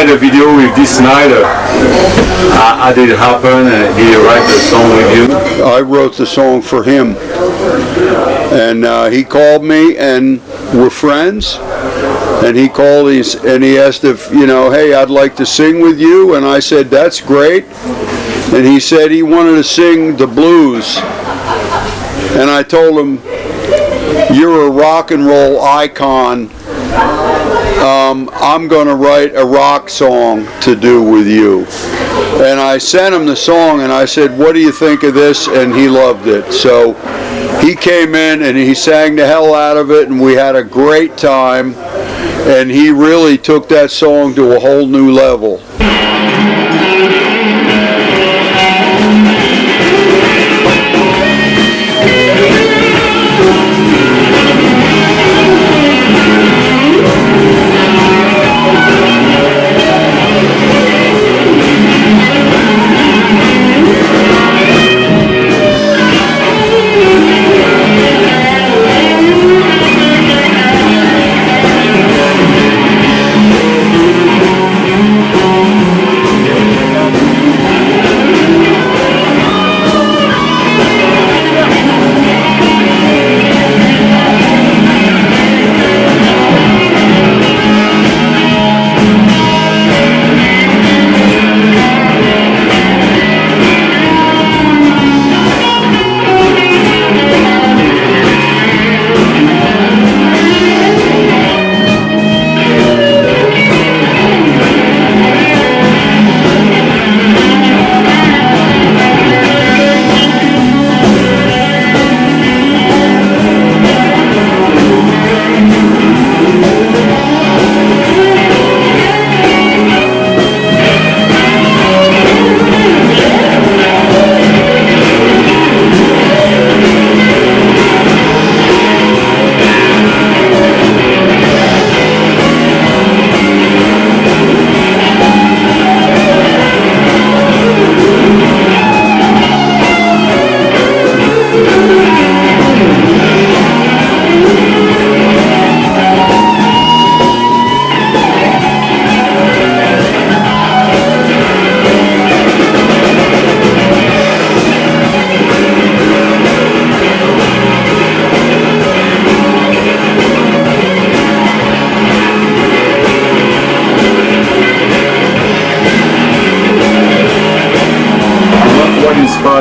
A video with Dee Snider. How did it happen? He write the song with you? I wrote the song for him, and he called me, and we're friends. And he called and he asked if, hey, I'd like to sing with you, and I said that's great. And he said he wanted to sing the blues, and I told him, you're a rock and roll icon. I'm going to write a rock song to do with you. And I sent him the song and I said, what do you think of this? And he loved it. So he came in and he sang the hell out of it, and we had a great time. And he really took that song to a whole new level.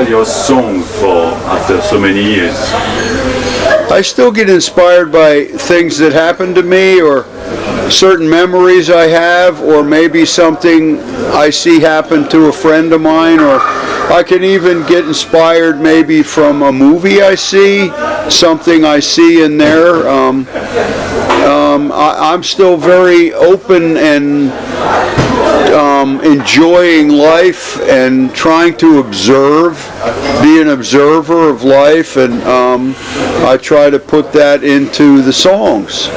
Your song for after so many years? I still get inspired by things that happen to me, or certain memories I have, or maybe something I see happen to a friend of mine, or I can even get inspired maybe from a movie I see, something I see in there. I'm still very open and enjoying life and trying to be an observer of life, and I try to put that into the songs.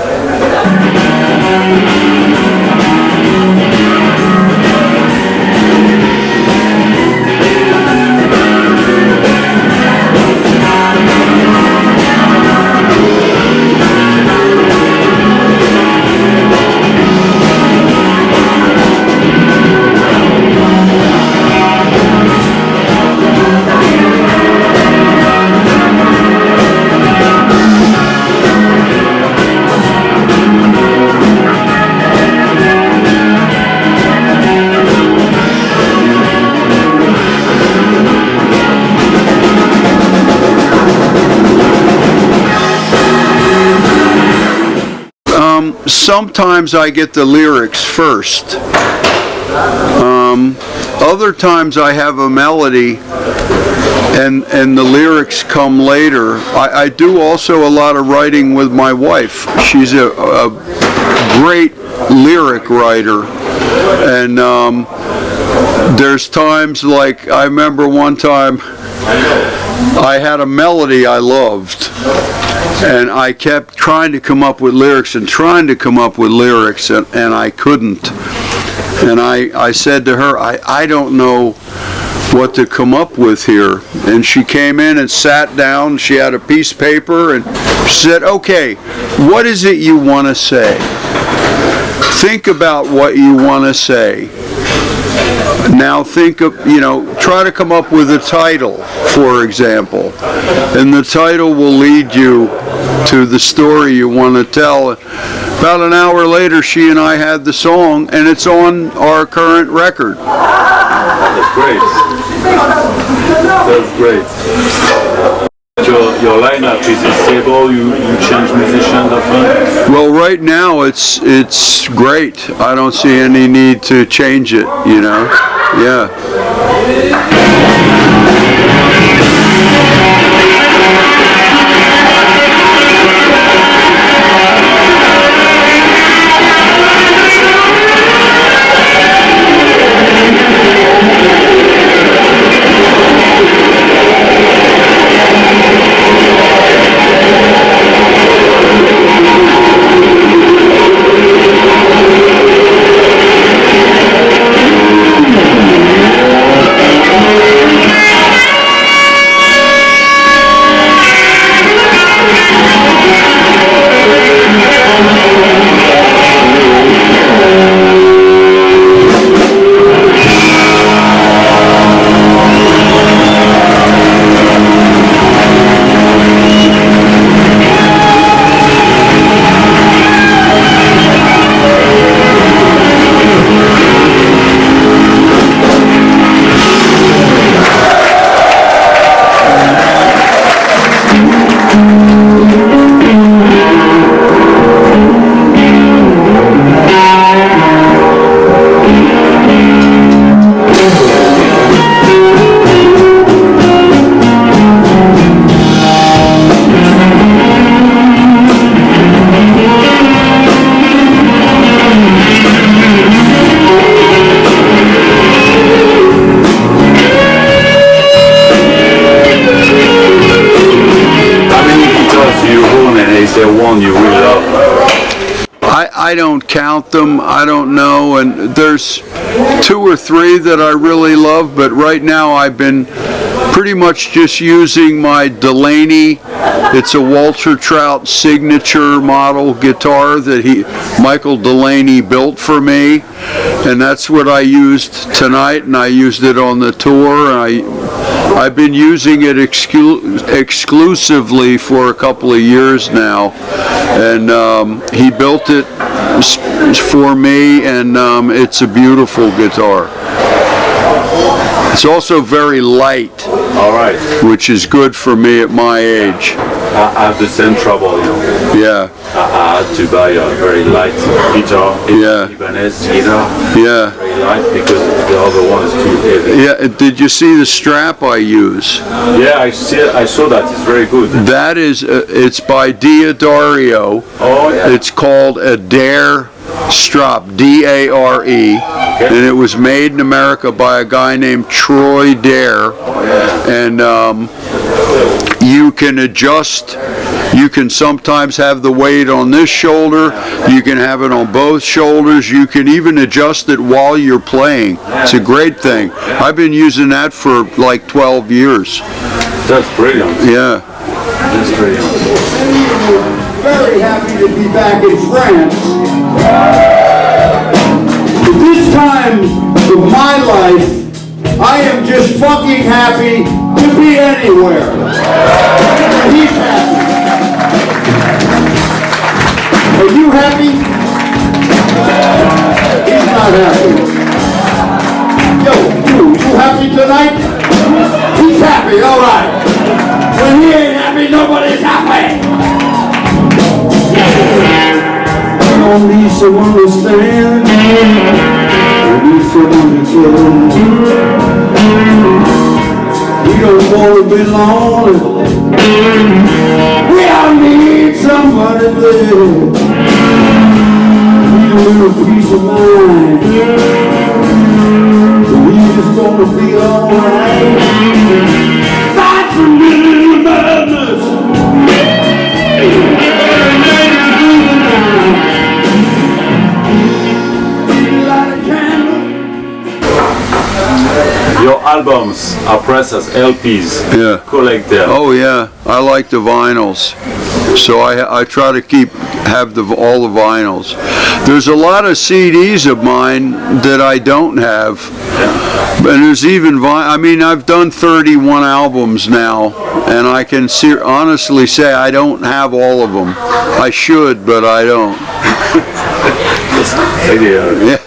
sometimes I get the lyrics first. Other times I have a melody and the lyrics come later. I do also a lot of writing with my wife. She's a great lyric writer, and there's times like, I remember one time I had a melody I loved, and I kept trying to come up with lyrics and trying to come up with lyrics, and I couldn't. And I said to her, I don't know what to come up with here. And she came in and sat down. She had a piece of paper and she said, okay, what is it you want to say? Think about what you want to say. Now think of, try to come up with a title, for example. And the title will lead you to the story you want to tell. About an hour later, she and I had the song, and it's on our current record. That's great. That's great. Your lineup, is it stable? You change musicians often? Well, right now it's great. I don't see any need to change it, Yeah. I don't count them. I don't know. And there's 2 or 3 that I really love, but right now I've been pretty much just using my Delaney. It's a Walter Trout signature model guitar that Michael Delaney built for me, and that's what I used tonight, and I used it on the tour. I've been using it exclusively for a couple of years now, and he built it for me, and it's a beautiful guitar. It's also very light, which is good for me at my age. I have the same trouble, Yeah. I had to buy a very light guitar, Ibanez guitar. Yeah. Very light because the other one is too heavy. Yeah. Did you see the strap I use? Yeah, I saw that. It's very good. That is, it's by Diodario. Oh yeah. It's called a Dare strap, D-A-R-E, and it was made in America by a guy named Troy Dare, and you can adjust. You can sometimes have the weight on this shoulder, you can have it on both shoulders, you can even adjust it while you're playing. It's a great thing. I've been using that for like 12 years. That's brilliant. Yeah. That's brilliant. Very happy to be back in France. At this time of my life, I am just fucking happy to be anywhere. He's happy. Are you happy? He's not happy. Yo, you happy tonight? He's happy, all right. When he ain't happy, nobody's happy. You know don't need someone to stand. I need someone to kill. We don't want to be lonely. We all need somebody there. Need a little peace of mind. We just gonna be alright. Fight some little madness. Your albums are pressed as LPs. Yeah. Collect them. Oh yeah, I like the vinyls. So I try to have all the vinyls. There's a lot of CDs of mine that I don't have. And there's even I mean, I've done 31 albums now, and I can honestly say I don't have all of them. I should, but I don't. Yeah.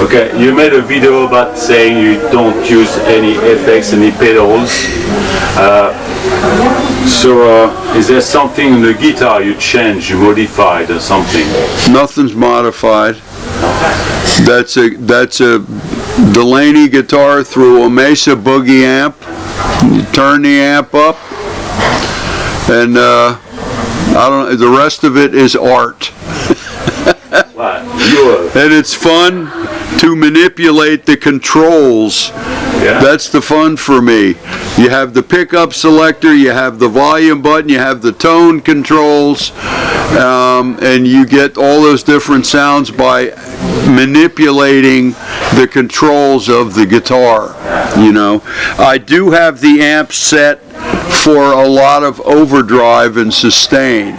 Okay, you made a video about saying you don't use any effects, any pedals. Is there something in the guitar you changed, you modified or something? Nothing's modified. That's a Delaney guitar through a Mesa Boogie amp. You turn the amp up, and I don't. The rest of it is art. And it's fun to manipulate the controls. Yeah. That's the fun for me. You have the pickup selector, you have the volume button, you have the tone controls, and you get all those different sounds by manipulating the controls of the guitar. You know, I do have the amp set for a lot of overdrive and sustain.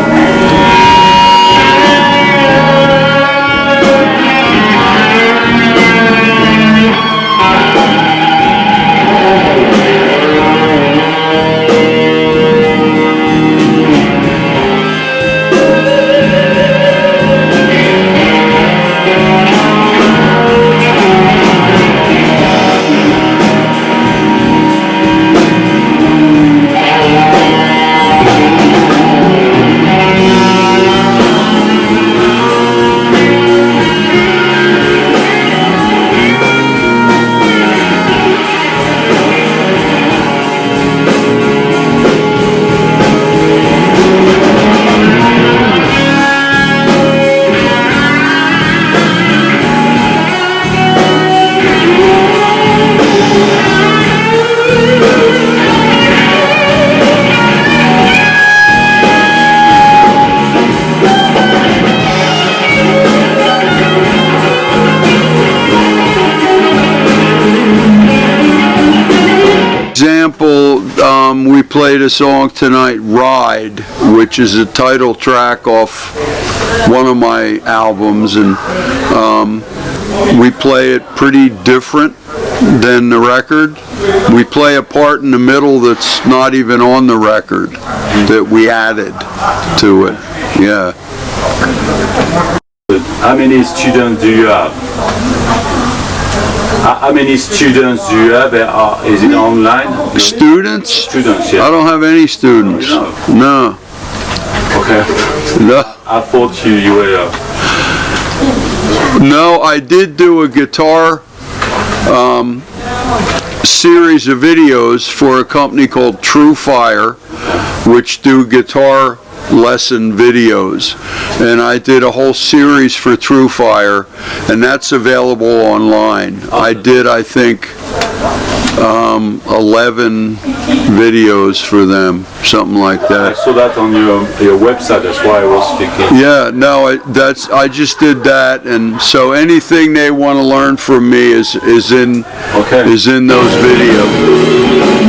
We played a song tonight, Ride, which is a title track off one of my albums, and we play it pretty different than the record. We play a part in the middle that's not even on the record that we added to it. Yeah. How many students do you have? How many students do you have? Is it online? Students? Students, yeah. I don't have any students. No. Okay. No. I thought you were. No, I did do a guitar series of videos for a company called True Fire, which do guitar lesson videos, and I did a whole series for True Fire, and that's available online. I did, I think, 11 videos for them, something like that. I saw that on your website, that's why I was thinking. Yeah, no, I just did that, and so anything they want to learn from me is in those videos.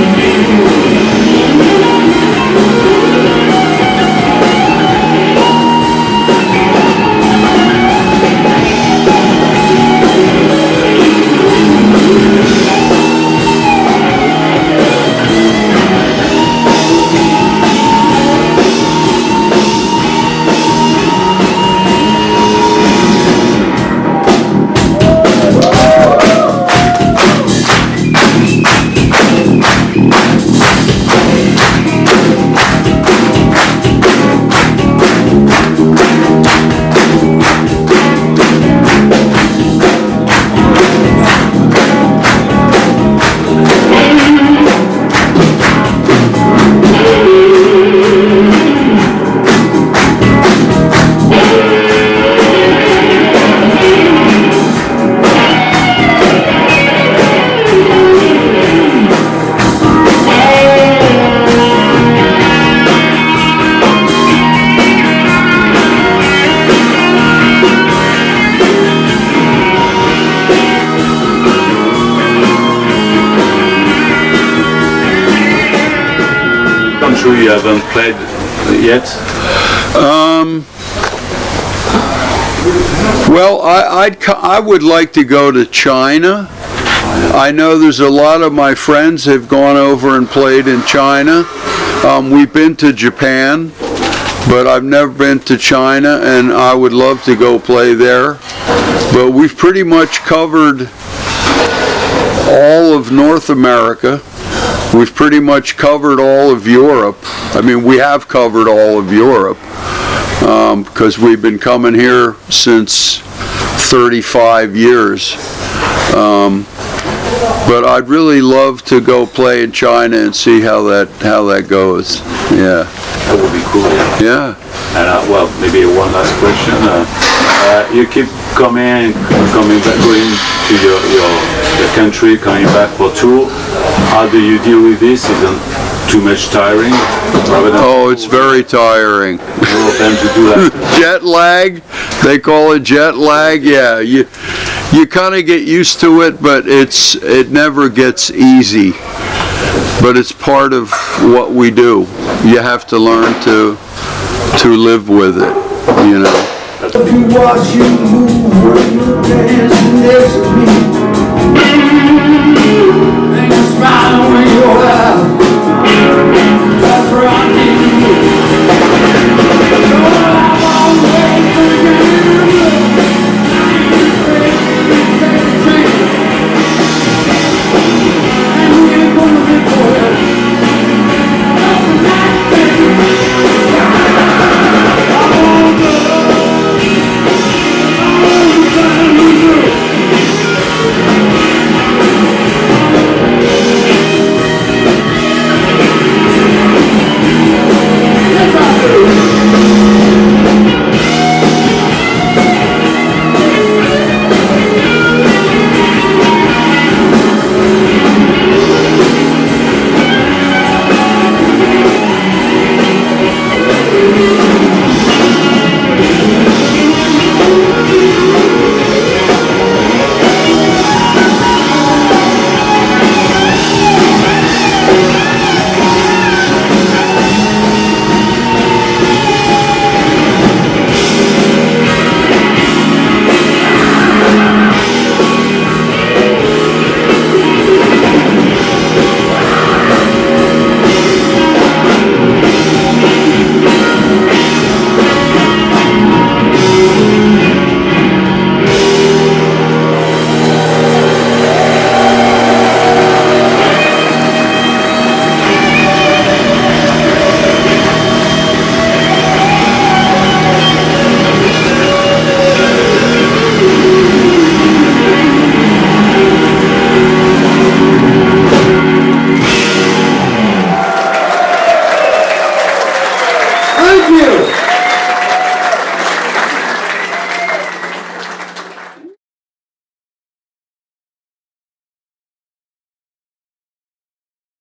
country you haven't played yet? Well, I would like to go to China. I know there's a lot of my friends have gone over and played in China. We've been to Japan, but I've never been to China, and I would love to go play there. But we've pretty much covered all of North America. We've pretty much covered all of Europe. I mean, we have covered all of Europe because we've been coming here since 35 years. But I'd really love to go play in China and see how that goes. Yeah. That would be cool. Yeah. And well, maybe one last question. You keep coming back, going to your country, coming back for tour. How do you deal with this? Isn't too much tiring? Oh, it's very tiring. No time to do that. Jet lag, they call it jet lag. Yeah, you kind of get used to it, but it never gets easy. But it's part of what we do. You have to learn to live with it, you know. If you watch you move when you're dancing next